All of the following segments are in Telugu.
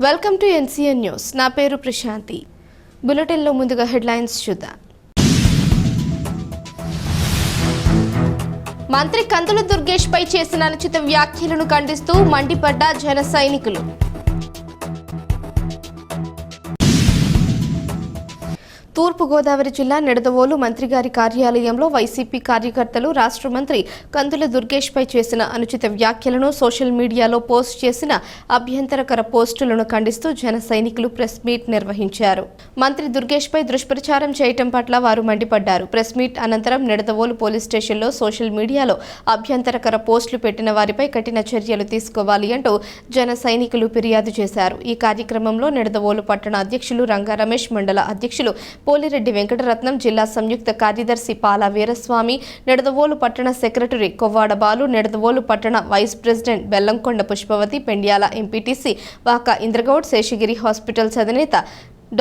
Welcome to NCN news. నా పేరు ప్రశాంతి. బులెటిన్లో ముందుగా హెడ్లైన్స్ చూద్దాం. మంత్రి కందుల దుర్గేష్ పై చేసిన అనుచిత వ్యాఖ్యలను ఖండిస్తూ మండిపడ్డ జన సైనికులు. తూర్పుగోదావరి జిల్లా నిడదవోలు మంత్రి గారి కార్యాలయంలో వైసీపీ కార్యకర్తలు రాష్ట్ర మంత్రి కందుల దుర్గేష్ పై చేసిన అనుచిత వ్యాఖ్యలను సోషల్ మీడియాలో పోస్ట్ చేసిన అభ్యంతరకర పోస్టులను ఖండిస్తూ జన సైనికులు ప్రెస్ మీట్ నిర్వహించారు. మంత్రి దుర్గేష్ పై దుష్ప్రచారం చేయటం పట్ల వారు మండిపడ్డారు. ప్రెస్ మీట్ అనంతరం నిడదవోలు పోలీస్ స్టేషన్లో సోషల్ మీడియాలో అభ్యంతరకర పోస్టులు పెట్టిన వారిపై కఠిన చర్యలు తీసుకోవాలి అంటూ జన సైనికులు ఫిర్యాదు చేశారు. ఈ కార్యక్రమంలో నిడదవోలు పట్టణ అధ్యక్షులు రంగా రమేష్, మండల అధ్యక్షులు పోలిరెడ్డి వెంకటరత్నం, జిల్లా సంయుక్త కార్యదర్శి పాల వీరస్వామి, నిడదవోలు పట్టణ సెక్రటరీ కొవ్వాడ బాలు, నిడదవోలు పట్టణ vice president Bellamkonda Pushpavathi, Pendyala MPTC Vaka Indragoud, Seshagiri hospitals అధినేత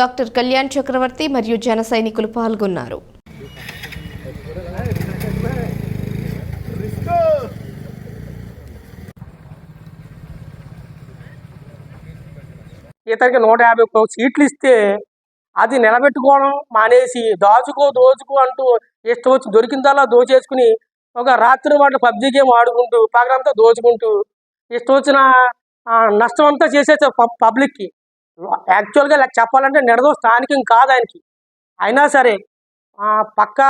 డాక్టర్ కళ్యాణ్ చక్రవర్తి మరియు జన సైనికులు పాల్గొన్నారు. ఇతనికి 150 సీట్లు ఇస్తే అది నిలబెట్టుకోవడం మానేసి దోచుకో అంటూ ఇష్టం వచ్చి దొరికిందల్లా దోచేసుకుని ఒక రాత్రి వాటి పబ్జీ గేమ్ ఆడుకుంటూ పగలంతా దోచుకుంటూ ఇష్టం వచ్చిన నష్టం అంతా చేసేసారు పబ్లిక్కి. యాక్చువల్గా చెప్పాలంటే నిడదో స్థానికం కాదు ఆయనకి. అయినా సరే పక్క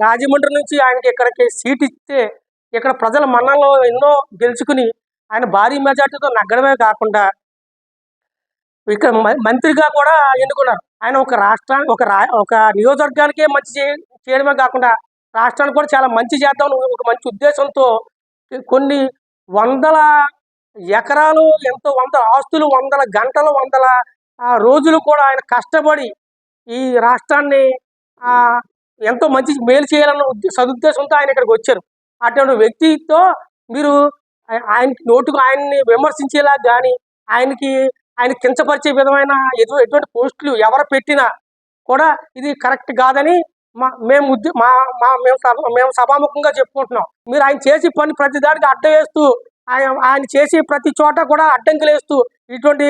రాజమండ్రి నుంచి ఆయనకి ఇక్కడికి సీట్ ఇస్తే ఇక్కడ ప్రజల మన్ననలో ఎన్నో గెలుచుకుని ఆయన భారీ మెజార్టీతో నగ్గడమే కాకుండా ఇక్కడ మంత్రిగా కూడా ఎన్నుకున్నారు. ఆయన ఒక రాష్ట్రానికి ఒక నియోజకవర్గానికే మంచి చేయడమే కాకుండా రాష్ట్రానికి కూడా చాలా మంచి చేద్దాం ఒక మంచి ఉద్దేశంతో కొన్ని వందల ఎకరాలు, ఎంతో వందల ఆస్తులు, వందల గంటలు, వందల రోజులు కూడా ఆయన కష్టపడి ఈ రాష్ట్రాన్ని ఎంతో మంచి మేలు చేయాలన్న సదుద్దేశంతో ఆయన ఇక్కడికి వచ్చారు. అటువంటి వ్యక్తితో మీరు ఆయన్ని విమర్శించేలా కానీ ఆయన కించపరిచే విధమైన ఎటువంటి పోస్టులు ఎవరు పెట్టినా కూడా ఇది కరెక్ట్ కాదని మేము సభాముఖంగా చెప్పుకుంటున్నాం. మీరు ఆయన చేసి పని ప్రతి దానికి అడ్డం వేస్తూ ఆయన చేసి ప్రతి చోట కూడా అడ్డంకులు వేస్తూ ఇటువంటి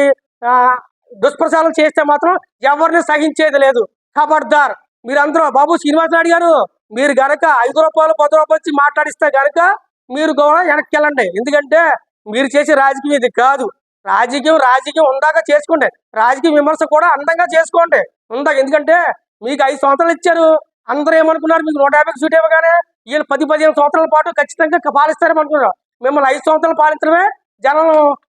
దుష్ప్రచారం చేస్తే మాత్రం ఎవరిని సహించేది లేదు. ఖబర్దార్. మీరందరూ బాబు శ్రీనివాసరావు గారు, మీరు గనక 5 రూపాయలు 10 రూపాయలు ఇచ్చి మాట్లాడిస్తే గనక మీరు కూడా వెనక్కి వెళ్ళండి. ఎందుకంటే మీరు చేసే రాజకీయం ఇది కాదు. రాజకీయం ఉందాక చేసుకోండి. రాజకీయ విమర్శ కూడా అందంగా చేసుకోండి ఎందుకంటే మీకు 5 సంవత్సరాలు ఇచ్చారు. అందరూ ఏమనుకున్నారు, మీకు 150 సీట్ ఇవ్వగానే వీళ్ళు 10-15 సంవత్సరాల పాటు ఖచ్చితంగా పాలిస్తారని అనుకున్నారు. మిమ్మల్ని 5 సంవత్సరాలు పాలించడమే జనం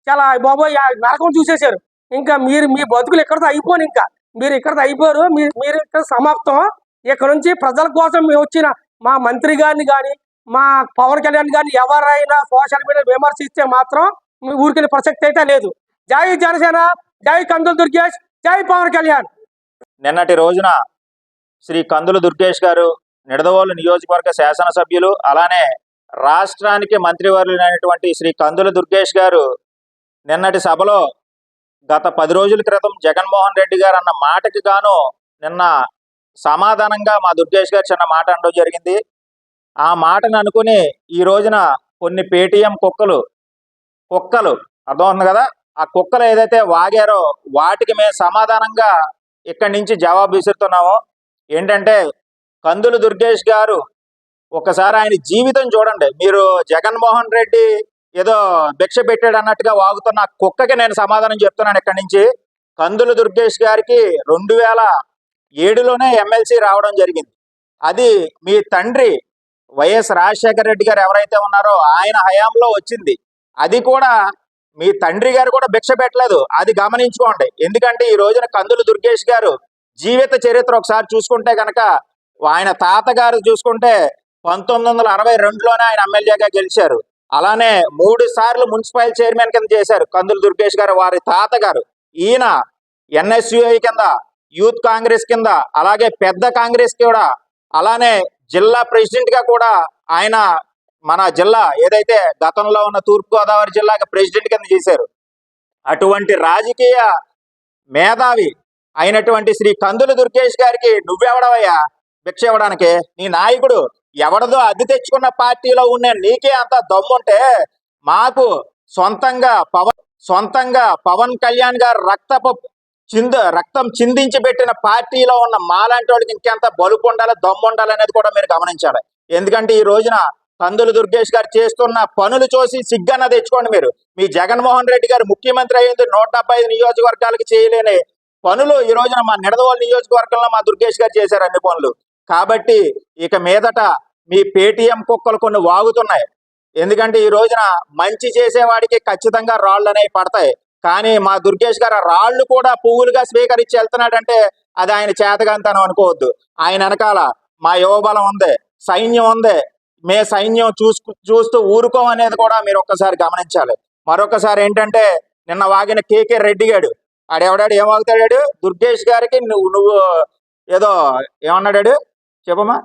చాలా బాబోయ్ నరకం చూసేశారు. ఇంకా మీ బతుకులు ఇక్కడితో అయిపోను. ఇంకా మీరు ఇక్కడితో అయిపోరు. మీరు ఇక్కడ సమాప్తం. ఇక్కడ నుంచి ప్రజల కోసం మేము వచ్చిన మా మంత్రి గారిని కానీ మా పవన్ కళ్యాణ్ గారిని ఎవరైనా సోషల్ మీడియా విమర్శిస్తే మాత్రం ఊరికే ప్రసక్తి అయితే లేదు. జై జనసేన, జై కందుల దుర్గేష్, జై పవన్ కళ్యాణ్. నిన్నటి రోజున శ్రీ కందుల దుర్గేష్ గారు నిడదవోలు నియోజకవర్గ శాసనసభ్యులు, అలానే రాష్ట్రానికి మంత్రివర్యులైనటువంటి శ్రీ కందుల దుర్గేష్ గారు నిన్నటి సభలో గత 10 రోజుల క్రితం జగన్మోహన్ రెడ్డి గారు అన్న మాటకి గాను నిన్న సమాధానంగా మా దుర్గేష్ గారు చిన్న మాట అనడం జరిగింది. ఆ మాటను అనుకుని ఈ రోజున కొన్ని పేటీఎం కుక్కలు అర్థం ఉంది కదా, ఆ కుక్కలు ఏదైతే వాగారో వాటికి మేము సమాధానంగా ఇక్కడి నుంచి జవాబు విసురుతున్నాము. ఏంటంటే కందుల దుర్గేష్ గారు ఒకసారి ఆయన జీవితం చూడండి. మీరు జగన్మోహన్ రెడ్డి ఏదో భిక్ష పెట్టాడు అన్నట్టుగా వాగుతున్న కుక్కకి నేను సమాధానం చెప్తున్నాను. ఇక్కడి నుంచి కందుల దుర్గేష్ గారికి 2007లోనే ఎమ్మెల్సీ రావడం జరిగింది. అది మీ తండ్రి వైఎస్ రాజశేఖర రెడ్డి గారు ఎవరైతే ఉన్నారో ఆయన హయాంలో వచ్చింది. అది కూడా మీ తండ్రి గారు కూడా భిక్ష పెట్టలేదు, అది గమనించుకోండి. ఎందుకంటే ఈ రోజున కందుల దుర్గేష్ గారు జీవిత చరిత్ర ఒకసారి చూసుకుంటే కనుక ఆయన తాతగారు చూసుకుంటే 1962లోనే ఆయన ఎమ్మెల్యేగా గెలిచారు. అలానే 3 సార్లు మున్సిపల్ చైర్మన్ కింద చేశారు కందుల దుర్గేష్ గారు వారి తాతగారు. ఈయన NSUI కింద, యూత్ కాంగ్రెస్ కింద, అలాగే పెద్ద కాంగ్రెస్ కూడా, అలానే జిల్లా ప్రెసిడెంట్ గా కూడా ఆయన మన జిల్లా ఏదైతే గతంలో ఉన్న తూర్పుగోదావరి జిల్లాకి ప్రెసిడెంట్ కింద చేశారు. అటువంటి రాజకీయ మేధావి అయినటువంటి శ్రీ కందుల దుర్గేష్ గారికి నువ్వెవడవయ్యా భిక్ష ఇవ్వడానికి? నీ నాయకుడు ఎవడదో అద్దె తెచ్చుకున్న పార్టీలో ఉన్న నీకే అంత దమ్ముంటే మాకు సొంతంగా సొంతంగా పవన్ కళ్యాణ్ గారు రక్తం చిందించి పెట్టిన పార్టీలో ఉన్న మాలాంటి వాళ్ళకి ఇంకెంత బలుపు ఉండాలి, దమ్ము ఉండాలి అనేది కూడా మీరు గమనించాలి. ఎందుకంటే ఈ రోజున కందులు దుర్గేష్ గారు చేస్తున్న పనులు చూసి సిగ్గన్న తెచ్చుకోండి. మీరు మీ జగన్మోహన్ రెడ్డి గారు ముఖ్యమంత్రి అయ్యింది 175 నియోజకవర్గాలకు చేయలేని పనులు ఈ రోజున మా నిడదవోలు నియోజకవర్గంలో మా దుర్గేష్ గారు చేశారు అన్ని పనులు. కాబట్టి ఇక మీదట మీ పేటీఎం కుక్కలు కొన్ని వాగుతున్నాయి. ఎందుకంటే ఈ రోజున మంచి చేసేవాడికి ఖచ్చితంగా రాళ్ళు అనేవి పడతాయి. కానీ మా దుర్గేష్ గారు రాళ్ళు కూడా పువ్వులుగా స్వీకరించి వెళ్తున్నాడంటే అది ఆయన చేతగాంతనం అనుకోవద్దు. ఆయన వెనకాల మా యువబలం ఉంది, సైన్యం ఉంది. మే సైన్యం చూస్తూ ఊరుకోమనేది కూడా మీరు ఒక్కసారి గమనించాలి. మరొకసారి ఏంటంటే నిన్న వాగిన కేకే రెడ్డి గాడు ఆడెవడాడు ఏం వాగుతాడాడు, దుర్గేష్ గారికి నువ్వు ఏదో ఏమన్నాడాడు చెప్పమ్మా,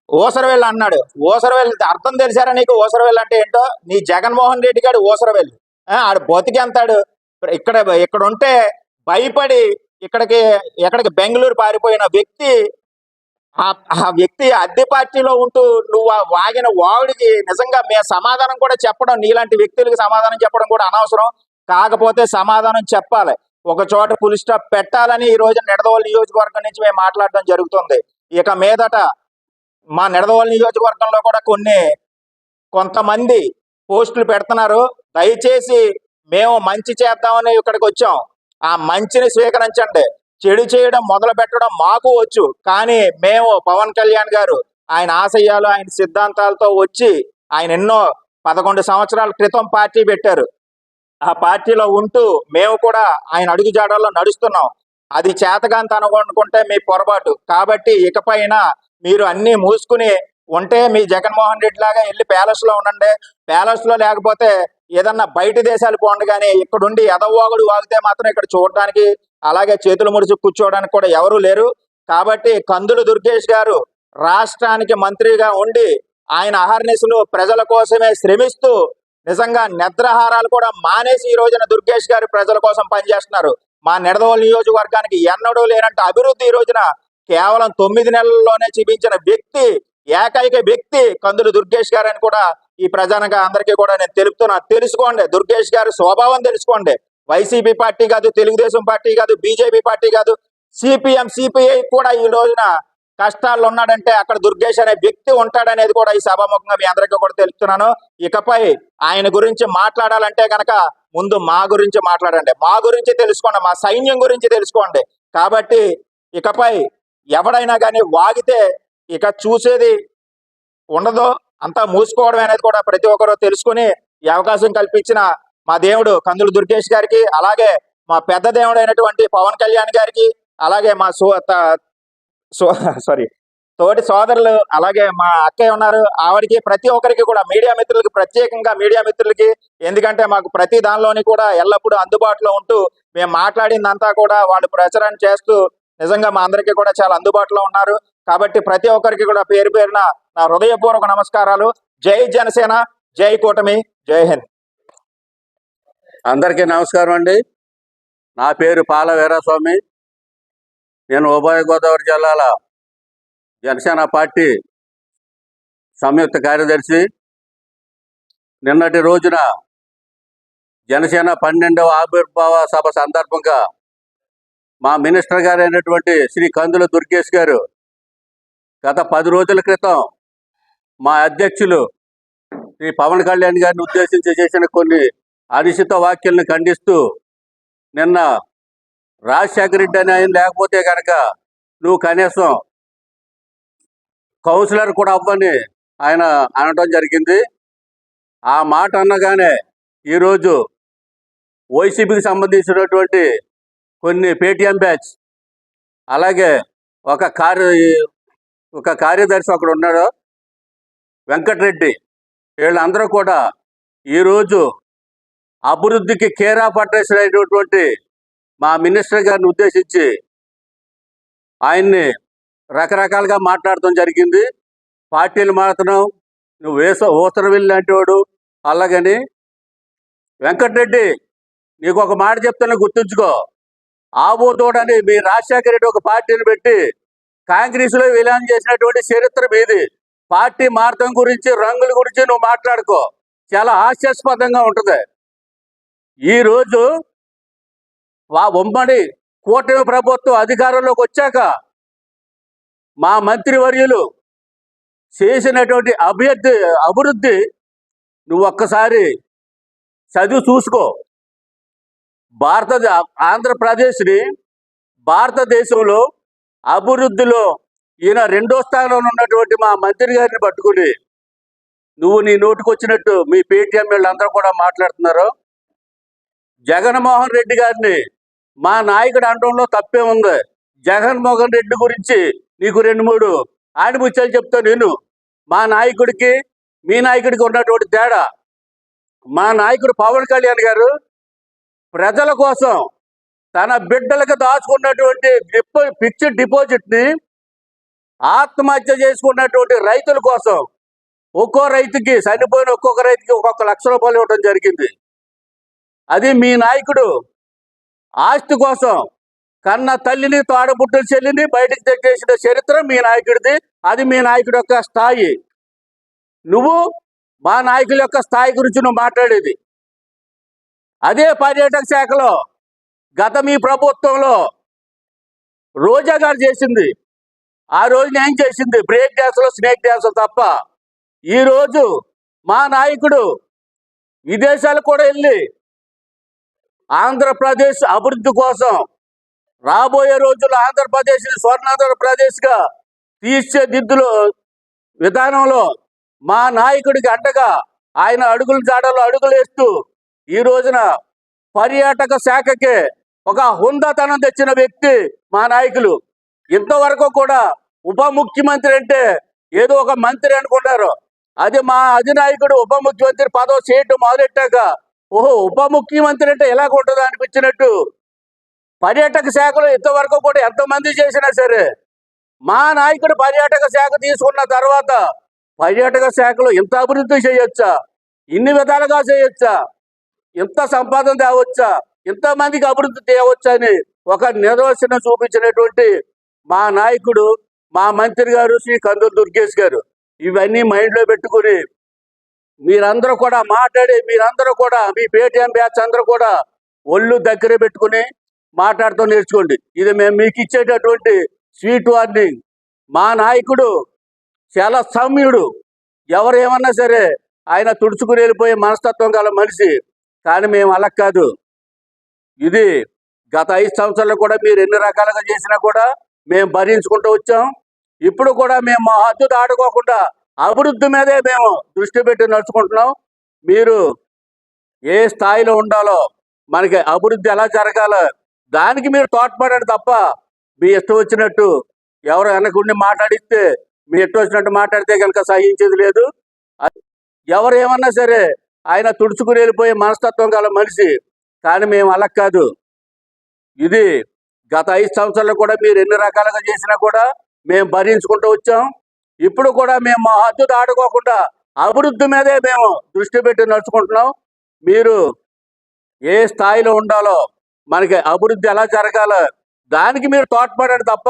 ఓసరవెల్లి అన్నాడు. ఓసరవెల్లి అర్థం తెలిసారా నీకు? ఓసరవెల్లి అంటే ఏంటో? నీ జగన్మోహన్ రెడ్డి గారు ఓసరవెల్లి. ఆడు బతికెంతాడు ఇక్కడ ఉంటే భయపడి ఎక్కడికి బెంగళూరు పారిపోయిన వ్యక్తి. ఆ వ్యక్తి అద్దె పార్టీలో ఉంటూ నువ్వు వాగిన వాగుడికి నిజంగా మేము సమాధానం కూడా చెప్పడం, నీలాంటి వ్యక్తులకు సమాధానం చెప్పడం కూడా అనవసరం. కాకపోతే సమాధానం చెప్పాలి, ఒక చోట ఫుల్ స్టాప్ పెట్టాలని ఈ రోజు నిడదవోలు నియోజకవర్గం నుంచి మేము మాట్లాడడం జరుగుతుంది. ఇక మీదట మా నిడదవోలు నియోజకవర్గంలో కూడా కొంతమంది పోస్టులు పెడుతున్నారు. దయచేసి మేము మంచి చేద్దామని ఇక్కడికి వచ్చాం. ఆ మంచిని స్వీకరించండి. చెడు చేయడం మొదలు పెట్టడం మాకు వచ్చు. కానీ మేము పవన్ కళ్యాణ్ గారు ఆయన ఆశయాలు, ఆయన సిద్ధాంతాలతో వచ్చి ఆయన ఎన్నో 11 సంవత్సరాల క్రితం పార్టీ పెట్టారు. ఆ పార్టీలో ఉంటూ మేము కూడా ఆయన అడుగుజాడల్లో నడుస్తున్నాం. అది చేతగాంతనం అనుకుంటే మీ పొరపాటు. కాబట్టి ఇకపైన మీరు అన్ని మూసుకుని ఉంటే మీ జగన్మోహన్ రెడ్డి లాగా వెళ్ళి ప్యాలెస్ లో ఉండండి. ప్యాలెస్ లో లేకపోతే ఏదన్నా బయట దేశాలు పోండి. కానీ ఇక్కడుండి ఎదవాగుడు వాగితే మాత్రం ఇక్కడ చూడడానికి, అలాగే చేతులు ముడుచు కూర్చోవడానికి కూడా ఎవరూ లేరు. కాబట్టి కందులు దుర్గేష్ గారు రాష్ట్రానికి మంత్రిగా ఉండి ఆయన అహర్నిశలు ప్రజల కోసమే శ్రమిస్తూ నిజంగా నిద్రాహారాలు కూడా మానేసి ఈ రోజున దుర్గేష్ గారు ప్రజల కోసం పనిచేస్తున్నారు. మా నిడదవోలు నియోజకవర్గానికి ఎన్నడూ లేనంటే అభివృద్ధి ఈ రోజున కేవలం 9 నెలల్లోనే చూపించిన వ్యక్తి, ఏకైక వ్యక్తి కందులు దుర్గేష్ గారు అని కూడా ఈ ప్రజానిక అందరికీ కూడా నేను తెలుసుకోండి. దుర్గేష్ గారి స్వభావం తెలుసుకోండి. వైసీపీ పార్టీ కాదు, తెలుగుదేశం పార్టీ కాదు, బీజేపీ పార్టీ కాదు, సిపిఎం సిపిఐ కూడా ఈ రోజున కష్టాల్లో ఉన్నాడంటే అక్కడ దుర్గేష్ అనే వ్యక్తి ఉంటాడనేది కూడా ఈ సభాముఖంగా మీ అందరికీ కూడా తెలుపుతున్నాను. ఇకపై ఆయన గురించి మాట్లాడాలంటే కనుక ముందు మా గురించి మాట్లాడండి, మా గురించి తెలుసుకోండి, మా సైన్యం గురించి తెలుసుకోండి. కాబట్టి ఇకపై ఎవడైనా కానీ వాగితే ఇక చూసేది ఉండదు, అంతా మూసుకోవడం అనేది కూడా ప్రతి ఒక్కరూ తెలుసుకుని ఈ అవకాశం కల్పించిన మా దేవుడు కందులు దుర్గేష్ గారికి, అలాగే మా పెద్ద దేవుడు అయినటువంటి పవన్ కళ్యాణ్ గారికి, అలాగే మా తోటి సోదరులు, అలాగే మా అక్కయ్య ఉన్నారు ఆవిడికి, ప్రతి ఒక్కరికి కూడా మీడియా మిత్రులకి, ప్రత్యేకంగా మీడియా మిత్రులకి, ఎందుకంటే మాకు ప్రతి దానిలోని కూడా ఎల్లప్పుడూ అందుబాటులో ఉంటూ మేము మాట్లాడిందంతా కూడా వాళ్ళు ప్రచారం చేస్తూ నిజంగా మా అందరికీ కూడా చాలా అందుబాటులో ఉన్నారు. కాబట్టి ప్రతి ఒక్కరికి కూడా పేరు పేరున నా హృదయపూర్వక నమస్కారాలు. జై జనసేన, జై కూటమి, జై హింద్. అందరికీ నమస్కారం అండి. నా పేరు పాల వీరాస్వామి. నేను ఉభయ గోదావరి జిల్లాల జనసేన పార్టీ సంయుక్త కార్యదర్శి. నిన్నటి రోజున జనసేన 12వ ఆవిర్భావ సభ సందర్భంగా మా మినిస్టర్ గారు అయినటువంటి శ్రీ కందుల దుర్గేష్ గారు గత 10 రోజుల క్రితం మా అధ్యక్షులు శ్రీ పవన్ కళ్యాణ్ గారిని ఉద్దేశించి చేసిన కొన్ని అనుచిత వ్యాఖ్యలను ఖండిస్తూ నిన్న రాజశేఖర రెడ్డి అని ఆయన లేకపోతే కనుక నువ్వు కనీసం కౌన్సిలర్ కూడా అవ్వని ఆయన అనడం జరిగింది. ఆ మాట అనగానే ఈరోజు వైసీపీకి సంబంధించినటువంటి కొన్ని పేటీఎం బ్యాచ్, అలాగే ఒక కార్యదర్శి అక్కడ ఉన్నాడు వెంకటరెడ్డి, వీళ్ళందరూ కూడా ఈరోజు అభివృద్ధికి కేరా పట్టేసిన అయినటువంటి మా మినిస్టర్ గారిని ఉద్దేశించి ఆయన్ని రకరకాలుగా మాట్లాడటం జరిగింది. పార్టీలు మారుతున్నావు, నువ్వు ఓసరవెల్లి లాంటి వాడు, అలాగని. వెంకటరెడ్డి, నీకు ఒక మాట చెప్తాను, గుర్తుంచుకో. ఆబోతోడని మీ రాజశేఖర రెడ్డి ఒక పార్టీని పెట్టి కాంగ్రెస్లో విలీనం చేసినటువంటి చరిత్ర మీది. పార్టీ మార్గం గురించి, రంగుల గురించి నువ్వు మాట్లాడుకో, చాలా హాస్యాస్పదంగా ఉంటుంది. ఈరోజు ఉమ్మడి కూటమి ప్రభుత్వం అధికారంలోకి వచ్చాక మా మంత్రివర్యులు చేసినటువంటి అభివృద్ధి నువ్వు ఒక్కసారి చదివి చూసుకో. ఆంధ్రప్రదేశ్ని భారతదేశంలో అభివృద్ధిలో ఈయన 2వ స్థానంలో ఉన్నటువంటి మా మంత్రి గారిని పట్టుకుని నువ్వు నీ నోటికొచ్చినట్టు మీ పేటీఎం వీళ్ళందరూ కూడా మాట్లాడుతున్నారు. జగన్మోహన్ రెడ్డి గారిని మా నాయకుడు అనడంలో తప్పే ఉంది. జగన్మోహన్ రెడ్డి గురించి నీకు 2-3 ఆడిముత్యాలు చెప్తా నేను. మా నాయకుడికి మీ నాయకుడికి ఉన్నటువంటి తేడా, మా నాయకుడు పవన్ కళ్యాణ్ గారు ప్రజల కోసం తన బిడ్డలకు దాచుకున్నటువంటి ఫిక్స్డ్ డిపాజిట్ని ఆత్మహత్య చేసుకున్నటువంటి రైతుల కోసం ఒక్కో రైతుకి చనిపోయిన ఒక్కొక్క రైతుకి ఒక్కొక్క ₹1,00,000 ఇవ్వడం జరిగింది. అది మీ నాయకుడు ఆస్తి కోసం కన్న తల్లిని తోడబుట్టుల చెల్లిని బయటకు తెచ్చేసిన చరిత్ర మీ నాయకుడిది. అది మీ నాయకుడి యొక్క స్థాయి. నువ్వు మా నాయకుల యొక్క స్థాయి గురించి నువ్వు మాట్లాడేది. అదే పర్యాటక శాఖలో గత మీ ప్రభుత్వంలో రోజా గారు చేసింది. ఆ రోజున ఏం చేసింది? బ్రేక్ డ్యాన్స్లో స్నేక్ డ్యాన్స్లు తప్ప. ఈరోజు మా నాయకుడు విదేశాలకు కూడా వెళ్ళి ఆంధ్రప్రదేశ్ అభివృద్ధి కోసం రాబోయే రోజుల్లో ఆంధ్రప్రదేశ్ స్వర్ణాంధ్రప్రదేశ్గా తీర్చిదిద్దులో విధానంలో మా నాయకుడికి అండగా ఆయన అడుగుల జాడలో అడుగులు వేస్తూ ఈ రోజున పర్యాటక శాఖకే ఒక హుందాతనం తెచ్చిన వ్యక్తి మా నాయకులు. ఇంతవరకు కూడా ఉప ముఖ్యమంత్రి అంటే ఏదో ఒక మంత్రి అనుకుంటారు. అది మా అధినాయకుడు ఉప ముఖ్యమంత్రి పదవి చేయటం మొదలెట్టాక ఓహో ఉప ముఖ్యమంత్రి అంటే ఎలాగుంటుందో అనిపించినట్టు పర్యాటక శాఖలో ఇంతవరకు కూడా ఎంతమంది చేసినా సరే మా నాయకుడు పర్యాటక శాఖ తీసుకున్న తర్వాత పర్యాటక శాఖలో ఇంత అభివృద్ధి చేయొచ్చా, ఇన్ని విధాలుగా చేయొచ్చా, ఇంత సంపాదన తేవచ్చా, ఇంతమందికి అభివృద్ధి తేవచ్చా అని ఒక నిదర్శనం చూపించినటువంటి మా నాయకుడు మా మంత్రి గారు శ్రీ కందుల దుర్గేష్ గారు. ఇవన్నీ మైండ్లో పెట్టుకుని మీరందరూ కూడా మాట్లాడి మీరందరూ కూడా మీ పేటీఎం బ్యాచ్ అందరూ కూడా ఒళ్ళు దగ్గర పెట్టుకుని మాట్లాడుతూ నేర్చుకోండి. ఇది మేము మీకు ఇచ్చేటటువంటి స్వీట్ వార్నింగ్. మా నాయకుడు చాలా సౌమ్యుడు. ఎవరు ఏమన్నా సరే ఆయన తుడుచుకుని వెళ్ళిపోయే మనస్తత్వం గల మనిషి. కానీ మేము అలా కాదు. ఇది గత 5 సంవత్సరాలు కూడా మీరు ఎన్ని రకాలుగా చేసినా కూడా మేము భరించుకుంటూ వచ్చాం. ఇప్పుడు కూడా మేము హద్దు దాటుకోకుండా అభివృద్ధి మీదే మేము దృష్టి పెట్టి నడుచుకుంటున్నాం. మీరు ఏ స్థాయిలో ఉండాలో మనకి అభివృద్ధి ఎలా జరగాలో దానికి మీరు తోడ్పడండి తప్ప మీ ఇష్టం వచ్చినట్టు ఎవరు వెనకుండి మాట్లాడిస్తే మీ ఇష్టం వచ్చినట్టు మాట్లాడితే కనుక సహించేది లేదు. ఎవరు ఏమన్నా సరే ఆయన తుడుచుకుని వెళ్ళిపోయే మనస్తత్వం గల మనిషి. కానీ మేము అలా కాదు. ఇది గత 5 సంవత్సరాలు కూడా మీరు ఎన్ని రకాలుగా చేసినా కూడా మేము భరించుకుంటూ వచ్చాం. ఇప్పుడు కూడా మేము హద్దు దాటుకోకుండా అభివృద్ధి మీదే మేము దృష్టి పెట్టి నడుచుకుంటున్నాం. మీరు ఏ స్థాయిలో ఉండాలో మనకి అభివృద్ధి ఎలా జరగాలో దానికి మీరు తోడ్పడండి తప్ప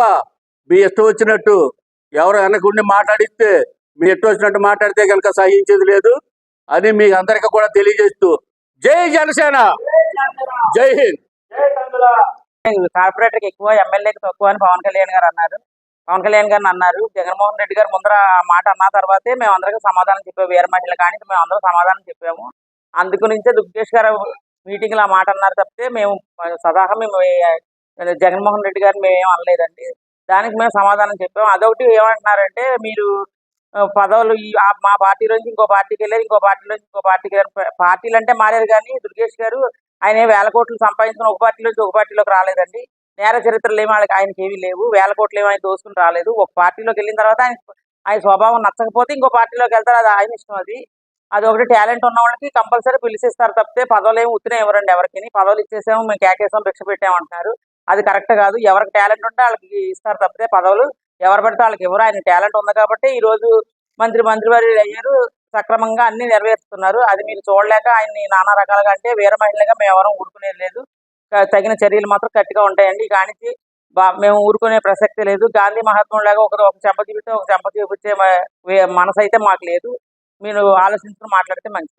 మీ ఇష్టం వచ్చినట్టు ఎవరు వెనకుండి మాట్లాడిస్తే మీ ఇష్టం వచ్చినట్టు మాట్లాడితే కనుక సహించేది లేదు అని మీ అందరికీ కూడా తెలియజేస్తూ జై జనసేన, జై హింద్. కార్పొరేటర్కి ఎక్కువ ఎమ్మెల్యేకి తక్కువ అని పవన్ కళ్యాణ్ గారు అన్నారు. పవన్ కళ్యాణ్ గారిని అన్నారు. జగన్మోహన్ రెడ్డి గారు ముందర ఆ మాట అన్న తర్వాతే మేము అందరికీ సమాధానం చెప్పాము. వీర మహిళలు కానీ మేము అందరూ సమాధానం చెప్పాము. అందుకు నుంచే దుర్గేష్ గారు మీటింగ్లో ఆ మాట అన్నారు తప్పితే మేము సదాహా మేము జగన్మోహన్ రెడ్డి గారిని మేము ఏం అనలేదండి. దానికి మేము సమాధానం చెప్పాము. అదొకటి ఏమంటున్నారంటే మీరు పదవులు మా పార్టీ నుంచి ఇంకో పార్టీకి వెళ్ళారు, ఇంకో పార్టీ నుంచి ఇంకో పార్టీకి వెళ్ళారు. పార్టీలు అంటే మారారు కానీ దుర్గేష్ గారు ఆయన 1000 కోట్లు సంపాదించుకుని ఒక పార్టీ నుంచి ఒక పార్టీలోకి రాలేదండి. నేర చరిత్రలు ఏమి ఆయనకి ఏమీ లేవు. 1000 కోట్లు ఏమి ఆయన దోసుకుని రాలేదు. ఒక పార్టీలోకి వెళ్ళిన తర్వాత ఆయన స్వభావం నచ్చకపోతే ఇంకో పార్టీలోకి వెళ్తారు. అది ఆయన ఇష్టం. అది ఒకటి టాలెంట్ ఉన్న వాళ్ళకి కంపల్సరీ పిలిచిస్తారు తప్పితే పదవులు ఏమి ఉత్తినే ఎవరండి ఎవరికి. పదవులు ఇచ్చేసాము మేము కేకేసాం భిక్ష పెట్టామంటున్నారు. అది కరెక్ట్ కాదు. ఎవరికి టాలెంట్ ఉంటే వాళ్ళకి ఇస్తారు తప్పితే పదవులు ఎవరు పడితే వాళ్ళకి ఎవరు. ఆయన టాలెంట్ ఉంది కాబట్టి ఈరోజు మంత్రివారు అయ్యారు. సక్రమంగా అన్ని నెరవేరుస్తున్నారు. అది మీరు చూడలేక ఆయన్ని నానా రకాలుగా అంటే వీర మహిళగా మేము ఎవరూ ఊరుకునేది లేదు. తగిన చర్యలు మాత్రం గట్టిగా ఉంటాయండి. కానీ మేము ఊరుకునే ప్రసక్తి లేదు. గాంధీ మహాత్ములాగా ఒక చెంప చూపిస్తే ఒక చెంప చూపించే మనసు అయితే మాకు లేదు. మీరు ఆలోచించుకుని మాట్లాడితే మంచిది.